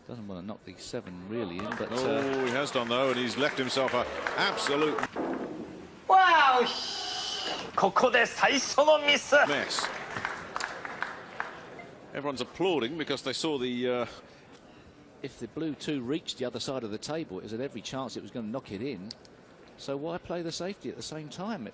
Doesn't want to knock the 7 really in, but... Oh, he has done though, and he's left himself an absolute... Wow! ここで最初のミス mess. Everyone's applauding because they saw the... If the blue 2 reached the other side of the table, it was at every chance it was going to knock it in. So why play the safety at the same time?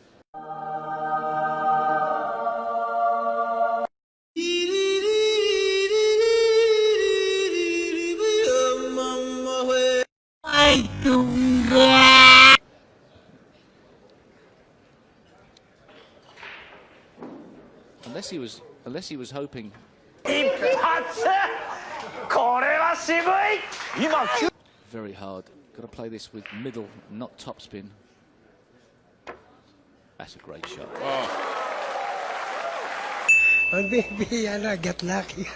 Unless he was hoping. 一発これは渋い今 Very hard. Got to play this with middle, not topspin. That's a great shot. Oh. Maybe I get lucky.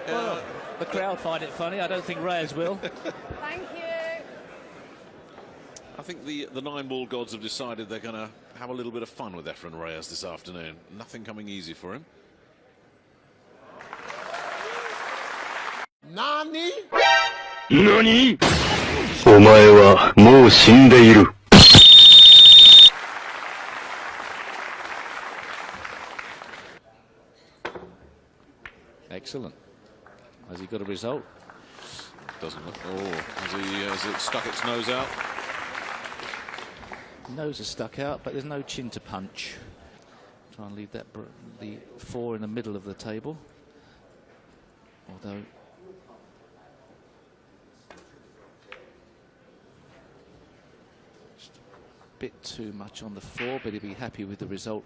Well, the crowd find it funny. I don't think Reyes will. Thank you. I think the 9-ball gods have decided they're going to have a little bit of fun with Efren Reyes this afternoon. Nothing coming easy for him. Nani? Nani? お前はもう死んでいる。Excellent. Has he got a result? Doesn't look. Oh, has it stuck its nose out? Nose is stuck out, but there's no chin to punch. Try and leave that the 4 in the middle of the table. Although just a bit too much on the 4, but he'll be happy with the result.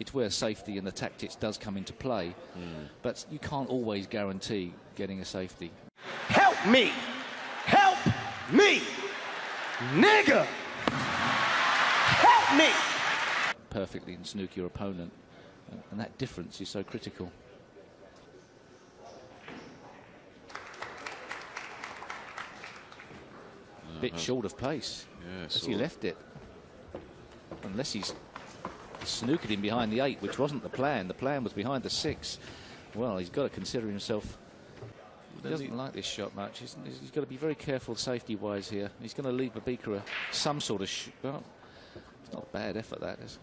It's where safety and the tactics does come into play, but you can't always guarantee getting a safety. Help me! Help me! Nigga! Help me! Perfectly and snook your opponent, and that difference is so critical. Bit short of pace. Yes, as he left it. Unless he's snookered him behind the 8, which wasn't the plan. The plan was behind the 6. Well, he's got to consider himself. He doesn't like this shot much. He's got to be very careful safety-wise here. He's going to leave Babika some sort of... well, it's not a bad effort, that is.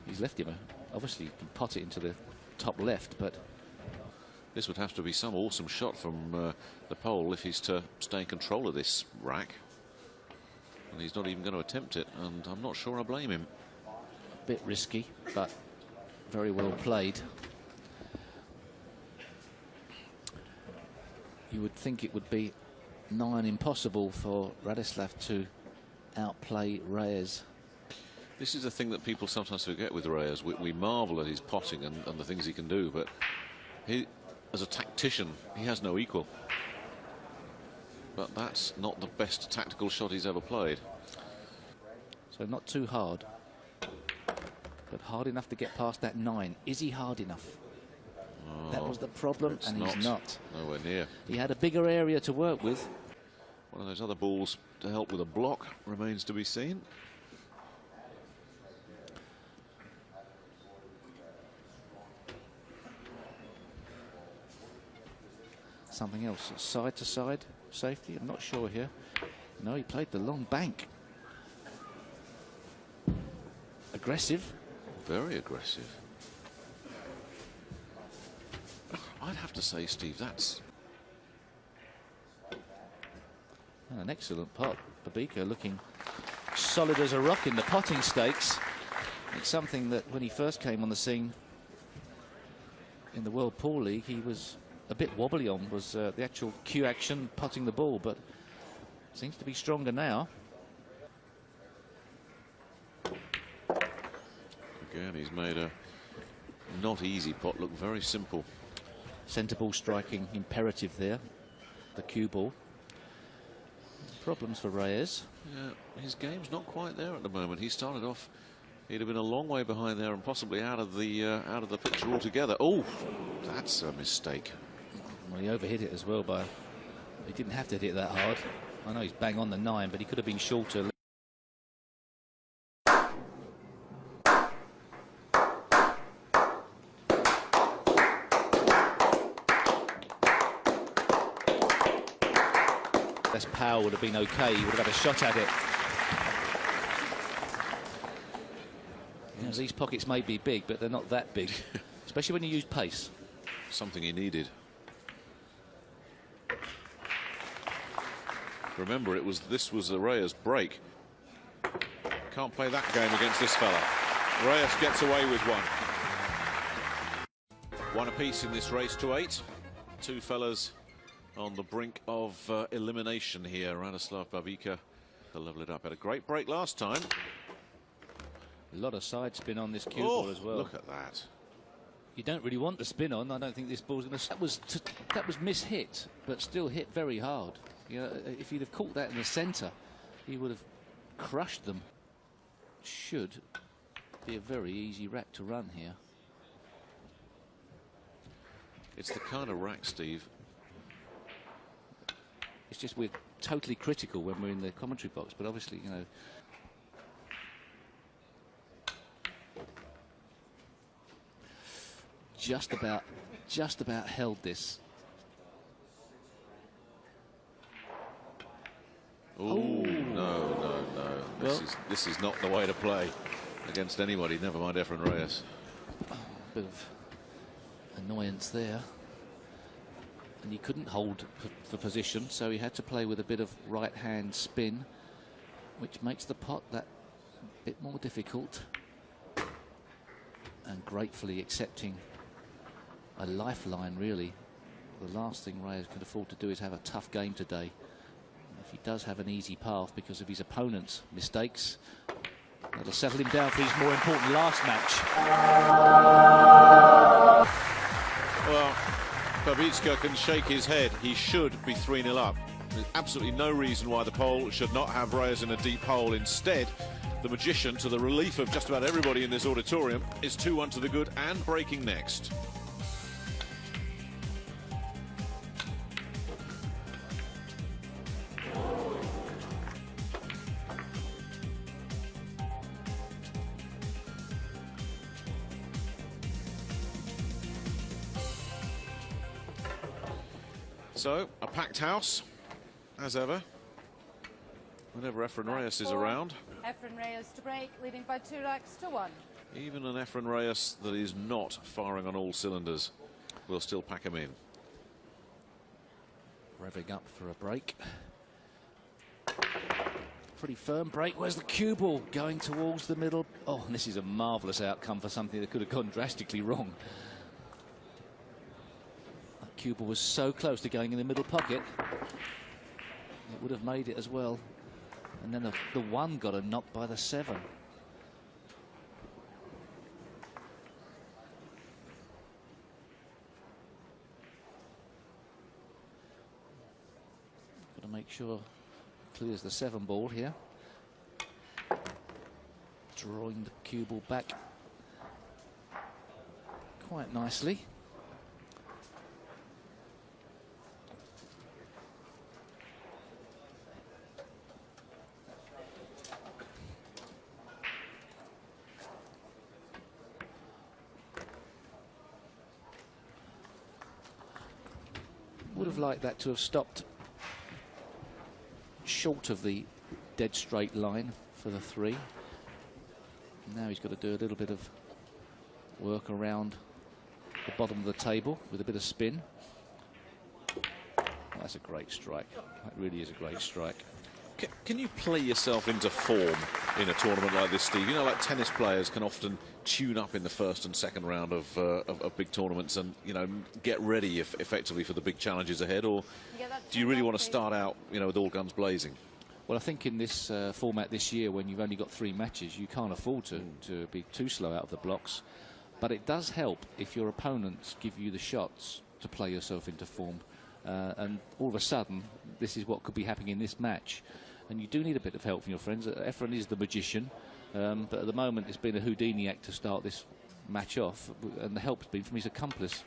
He's left him obviously you can pot it into the top left, but... This would have to be some awesome shot from the pole if he's to stay in control of this rack. And he's not even going to attempt it, and I'm not sure I blame him. Bit risky, but very well played. You would think it would be nigh impossible for Radislav to outplay Reyes. This is the thing that people sometimes forget with Reyes. We marvel at his potting and the things he can do, but he, as a tactician, he has no equal. But that's not the best tactical shot he's ever played. So not too hard, but hard enough to get past that 9. Is he hard enough? Oh, that was the problem, and he's not. Nowhere near. He had a bigger area to work with. One of those other balls to help with a block remains to be seen. Something else, side to side safety, I'm not sure here. No, he played the long bank. Aggressive. Very aggressive. I'd have to say, Steve, that's... An excellent pot. Babika looking solid as a rock in the potting stakes. It's something that when he first came on the scene in the World Pool League, he was a bit wobbly on, was the actual cue action, potting the ball, but seems to be stronger now. Again, he's made a not easy pot look very simple. Centre ball striking imperative there, the cue ball. Problems for Reyes. Yeah, his game's not quite there at the moment. He started off, he'd have been a long way behind there and possibly out of the picture altogether. Oh, that's a mistake. Well, he overhit it as well by... He didn't have to hit it that hard. I know he's bang on the 9, but he could have been shorter. hole would have been okay. He would have had a shot at it. You know, these pockets may be big, but they're not that big, especially when you use pace. Something he needed. Remember, this was a Reyes break. Can't play that game against this fella. Reyes gets away with one. One apiece in this race to 8. Two fellas on the brink of elimination here. Radoslav Babica to level it up. Had a great break last time. A lot of side spin on this cue ball as well. Look at that. You don't really want the spin on. I don't think this ball's going to... That was mishit, but still hit very hard. You know, if he'd have caught that in the centre, he would have crushed them. Should be a very easy rack to run here. It's the kind of rack, Steve. It's just we're totally critical when we're in the commentary box, but obviously, you know... Just about held this. Oh, no. This is not the way to play against anybody, never mind Efren Reyes. Bit of annoyance there. And he couldn't hold for position, so he had to play with a bit of right-hand spin, which makes the pot that bit more difficult. And gratefully accepting a lifeline, really. The last thing Reyes could afford to do is have a tough game today. If he does have an easy path because of his opponent's mistakes, that'll settle him down for his more important last match. Well, Babica can shake his head. He should be 3-0 up. There's absolutely no reason why the pole should not have Reyes in a deep hole. Instead, the magician, to the relief of just about everybody in this auditorium, is 2-1 to the good and breaking next. So, a packed house, as ever, whenever Efren Reyes is around. Efren Reyes to break, leading by 2 racks to 1. Even an Efren Reyes that is not firing on all cylinders will still pack him in. Revving up for a break. Pretty firm break. Where's the cue ball? Going towards the middle. Oh, and this is a marvellous outcome for something that could have gone drastically wrong. Cue ball was so close to going in the middle pocket, it would have made it as well. And then the 1 got a knock by the 7. Got to make sure clears the 7 ball here. Drawing the cue ball back quite nicely. Would have liked that to have stopped short of the dead straight line for the 3. Now he's got to do a little bit of work around the bottom of the table with a bit of spin. Oh, that's a great strike. That really is a great strike. Can you play yourself into form in a tournament like this, Steve? You know, like tennis players can often tune up in the first and second round of big tournaments and, you know, get ready effectively for the big challenges ahead, or do you really want to start out, you know, with all guns blazing? Well, I think in this format this year, when you've only got 3 matches, you can't afford to be too slow out of the blocks. But it does help if your opponents give you the shots to play yourself into form. And all of a sudden, this is what could be happening in this match. And you do need a bit of help from your friends. Efren is the magician, but at the moment it's been a Houdini act to start this match off, and the help's been from his accomplice,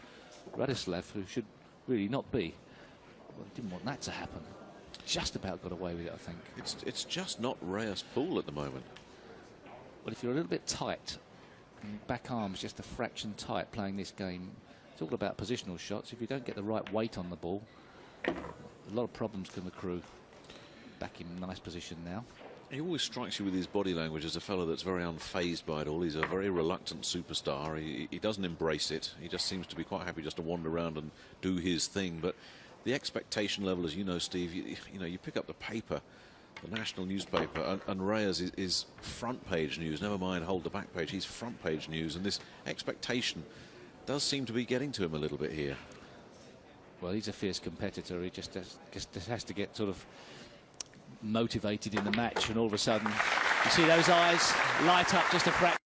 Radoslav, who should really not be. Well, didn't want that to happen. Just about got away with it, I think. It's just not Reyes' pool at the moment. Well, if you're a little bit tight, and back arm's just a fraction tight playing this game, it's all about positional shots. If you don't get the right weight on the ball, a lot of problems can accrue. back in nice position now. He always strikes you with his body language as a fellow that's very unfazed by it all. He's a very reluctant superstar. He doesn't embrace it. He just seems to be quite happy just to wander around and do his thing. But the expectation level, as you know, Steve, you know, you pick up the paper, the national newspaper, and Reyes is front page news. Never mind hold the back page. He's front page news, and this expectation does seem to be getting to him a little bit here. Well, he's a fierce competitor. He just has to get sort of motivated in the match, and all of a sudden you see those eyes light up just a fraction.